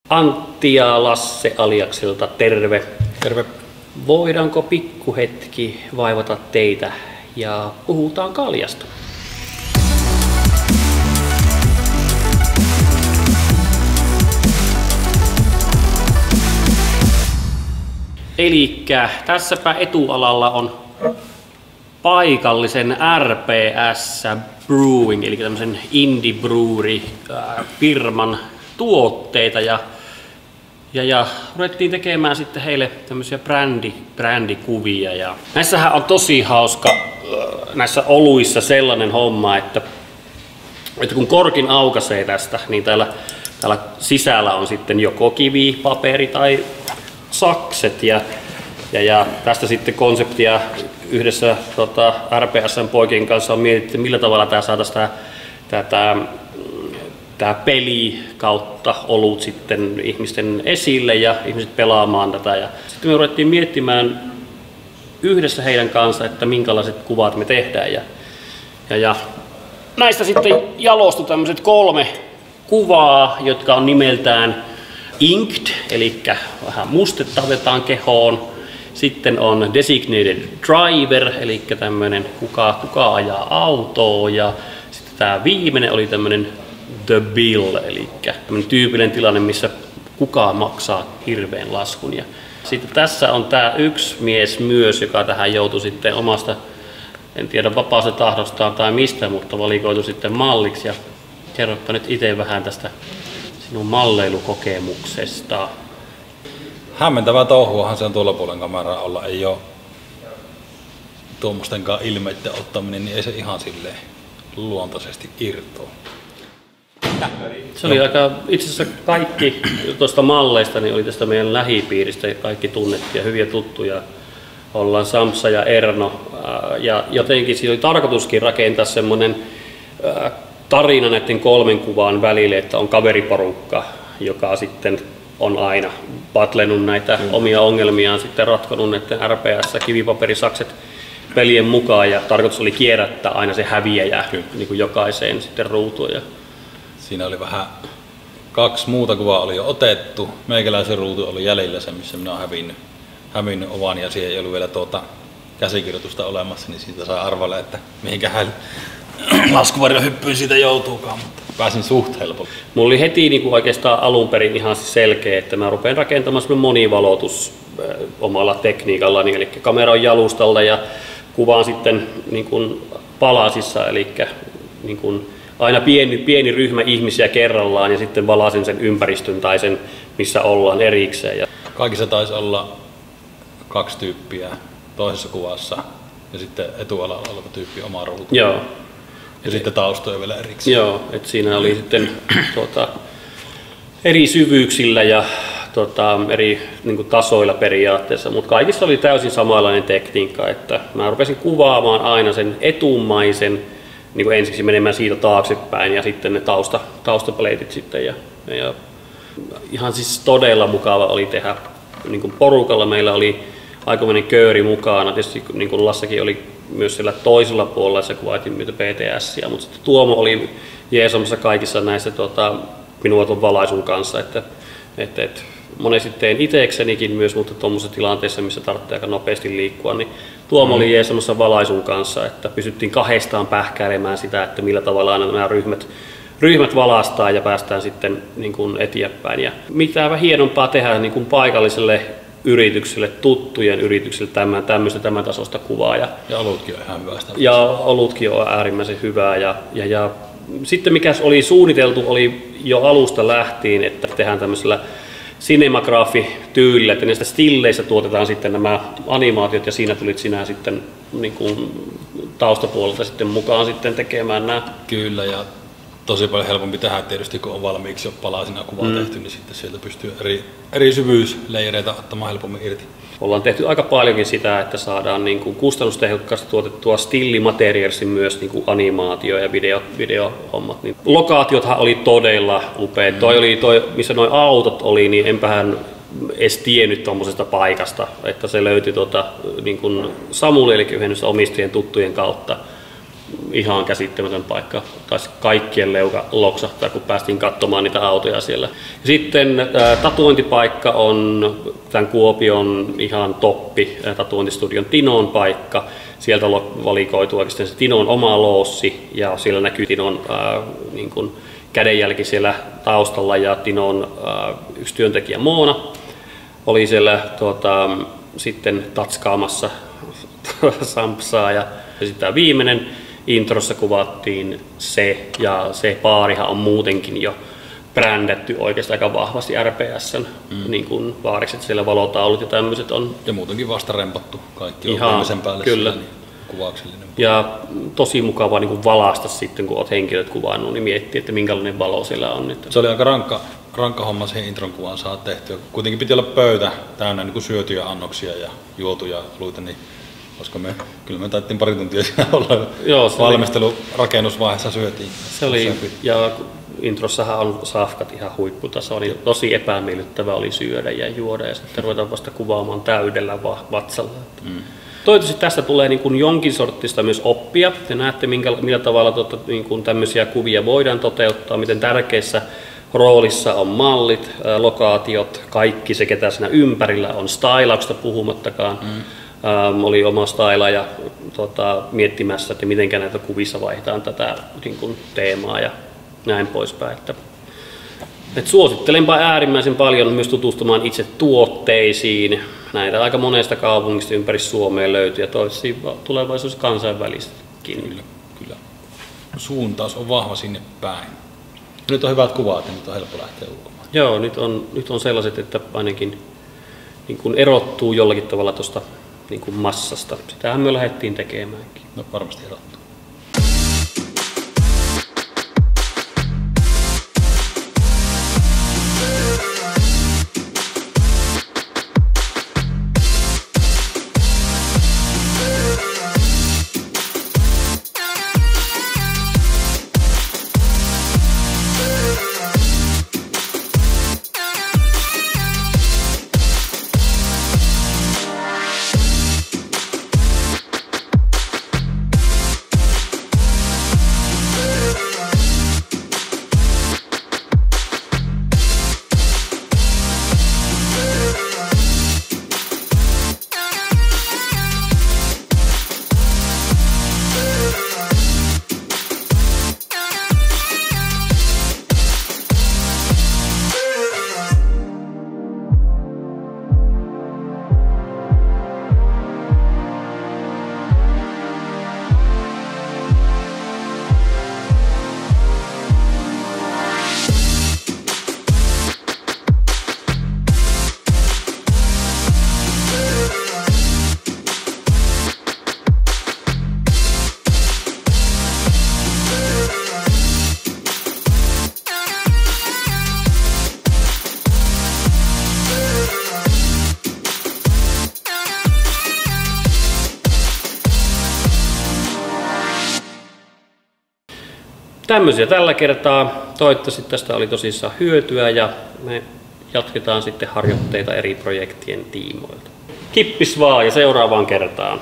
Antti ja Lasse Aliakselta terve. Terve. Voidaanko pikkuhetki vaivata teitä ja puhutaan kaljasta? Elikkä tässäpä etualalla on paikallisen RPS Brewing, eli tämmöisen indie brewery firman tuotteita ja ruvettiin tekemään sitten heille tämmöisiä brändikuvia. Ja näissähän on tosi hauska näissä oluissa sellainen homma, että kun korkin aukaisee tästä, niin täällä sisällä on sitten joko kivi, paperi tai sakset ja tästä sitten konseptia yhdessä RPS:n poikien kanssa on mietitty, millä tavalla tämä saataisiin tämä peli kautta olut sitten ihmisten esille ja ihmiset pelaamaan tätä. Ja sitten me ruvettiin miettimään yhdessä heidän kanssa, että minkälaiset kuvat me tehdään. Ja näistä sitten jalostui tämmöiset 3 kuvaa, jotka on nimeltään Inked, eli vähän mustetta otetaan kehoon. Sitten on Designated Driver, eli tämmöinen kuka ajaa autoa. Ja sitten tämä viimeinen oli tämmöinen The Bill, eli tämmöinen tyypillinen tilanne, missä kukaan maksaa hirveän laskun. Ja sitten tässä on tämä yksi mies myös, joka tähän joutui sitten omasta, en tiedä vapaasta tahdostaan tai mistä, mutta valikoitu sitten malliksi. Ja kerropa nyt itse vähän tästä sinun malleilukokemuksesta. Hämmentävää touhuahan se on tuolla puolen kameraa olla. Ei ole tuommoistenkaan ilmeiden ottaminen, niin ei se ihan silleen luontaisesti irtoa. Se oli aika, itse asiassa kaikki tuosta malleista niin oli tästä meidän lähipiiristä, kaikki tunnettiin ja hyviä tuttuja. Ollaan Samsa ja Erno ja jotenkin siinä oli tarkoituskin rakentaa semmoinen tarina näiden 3 kuvan välille, että on kaveriporukka, joka sitten on aina battlenut näitä omia ongelmiaan, sitten ratkonut näiden RPS-kivipaperisakset pelien mukaan ja tarkoitus oli kierrättää aina se häviäjä niin kuin jokaiseen sitten ruutuun. Siinä oli vähän 2 muuta kuvaa oli jo otettu. Meikäläisen ruutu oli jäljellä se, missä minä olen hävinnyt ovan ja siihen ei ollut vielä käsikirjoitusta olemassa, niin siitä saa arvailla, että mihinkähän laskuvarjo hyppyyn siitä joutuukaan, mutta pääsin suht helpolla. Mulla oli heti niin kuin oikeastaan alun perin ihan selkeä, että mä rupean rakentamaan semmoinen monivalotus omalla tekniikallani, eli kamera on jalustalla ja kuvaan sitten niin kuin palasissa, eli niin kuin aina pieni ryhmä ihmisiä kerrallaan ja sitten valasin sen ympäristön tai sen, missä ollaan erikseen. Kaikissa taisi olla 2 tyyppiä toisessa kuvassa ja sitten etualalla oleva tyyppi oma ruutu. Joo. Ja sitten taustoja vielä erikseen. Joo, että siinä oli sitten eri syvyyksillä ja eri niin kuin tasoilla periaatteessa, mutta kaikissa oli täysin samanlainen tekniikka, että mä rupesin kuvaamaan aina sen etumaisen, niin kuin ensiksi menemään siitä taaksepäin ja sitten ne taustapleitit sitten ja ihan siis todella mukava oli tehdä niin kuin porukalla. Meillä oli aikamoinen kööri mukana, tietysti niin kuin Lassakin oli myös siellä toisella puolella, se kuvaitin myötä PTS:iä, mutta sitten Tuomo oli jeesomassa kaikissa näissä minua tuon valaisun kanssa, että monesti teen itseksenikin myös, mutta tuommoisessa tilanteessa, missä tarvitsee aika nopeasti liikkua, niin Tuomo oli jeesomassa valaisun kanssa, että pystyttiin 2 pähkäilemään sitä, että millä tavalla aina nämä ryhmät valastaa ja päästään sitten niin kuin eteenpäin. Ja mitä hienompaa tehdä niin kuin paikalliselle yrityksille, tuttujen yrityksille tämän tasosta kuvaa. Ja olutkin on ihan hyvästä. Ja olutkin on äärimmäisen hyvää. Ja sitten mikä oli suunniteltu oli jo alusta lähtien, että tehdään tämmöisellä cinemagraphityylillä, että näistä stilleissä tuotetaan sitten nämä animaatiot ja siinä tulit sinä sitten niin kuin taustapuolelta sitten mukaan sitten tekemään nämä. Kyllä ja tosi paljon helpompi tehdä tietysti, kun on valmiiksi jo palasina kuvaa tehty, niin sitten sieltä pystyy eri syvyysleireitä ottamaan helpommin irti. Ollaan tehty aika paljonkin sitä, että saadaan niin kuin kustannustehokkaasti tuotettua stillimateriaalsin myös niin kuin animaatio- ja videohommat. Niin lokaatiothan oli todella upeat. Missä nuo autot oli, niin enpähän edes tiennyt tuommoisesta paikasta, että se löytyi niin kuin Samuli, eli yhdessä omistajien tuttujen kautta. ihan käsittämätön paikka. Taisi kaikkien leuka loksahtaa, kun päästiin katsomaan niitä autoja siellä. Ja sitten tatuointipaikka on tämän Kuopion ihan toppi tatuointistudion Tinon paikka. Sieltä valikoituu oikeastaan se Tinon oma loossi ja siellä näkyy Tinon niin kuin kädenjälki siellä taustalla ja Tinon yksi työntekijä Moona oli siellä sitten tatskaamassa sampsaa ja sitten tämä viimeinen introssa kuvattiin se ja se baarihan on muutenkin jo brändätty oikeastaan aika vahvasti RPS:n niin kuin baariksi, että siellä valotaulut ja tämmöiset on. Ja muutenkin vasta rempattu kaikki ihan, on viimeisen päälle kyllä. Niin kuvauksellinen. Ja tosi mukavaa niin kuin valaista sitten, kun olet henkilöt kuvannut, niin miettiä, että minkälainen valo siellä on nyt. Se oli aika rankka homma siihen intron kuvaan saa tehtyä. Kuitenkin piti olla pöytä täynnä niin kuin syötyjä annoksia ja juotuja luita, niin koska kyllä me taittiin pari tuntia siellä olla. Joo, valmistelu rakennusvaiheessa syötiin. Se oli, ja introssahan on safkat ihan huipputaso, niin tosi epämiellyttävää oli syödä ja juoda ja sitten ruvetaan vasta kuvaamaan täydellä vatsalla. Toivottavasti tästä tulee niin kuin jonkin sorttista myös oppia. Te näette, millä tavalla niin kuin tämmöisiä kuvia voidaan toteuttaa, miten tärkeissä roolissa on mallit, lokaatiot, kaikki se, ketä siinä ympärillä on, stylauksesta puhumattakaan. Oli oma stylaaja miettimässä, että miten näitä kuvissa vaihdetaan tätä niin kuin teemaa ja näin poispäin. Että suosittelenpa äärimmäisen paljon myös tutustumaan itse tuotteisiin. Näitä aika monesta kaupungista ympäri Suomea löytyy ja toivottavasti tulevaisuudessa kansainvälistäkin. Kyllä. Suuntaus on vahva sinne päin. Nyt on hyvät kuvat ja nyt on helppo lähteä ulkomaan. Joo, nyt on sellaiset, että ainakin niin kuin erottuu jollakin tavalla tuosta niin kuin massasta. Sitähän me lähdettiin tekemäänkin. No varmasti erottuu. Tämmöisiä tällä kertaa. Toivottavasti tästä oli tosissaan hyötyä ja me jatketaan sitten harjoitteita eri projektien tiimoilta. Kippis vaan ja seuraavaan kertaan.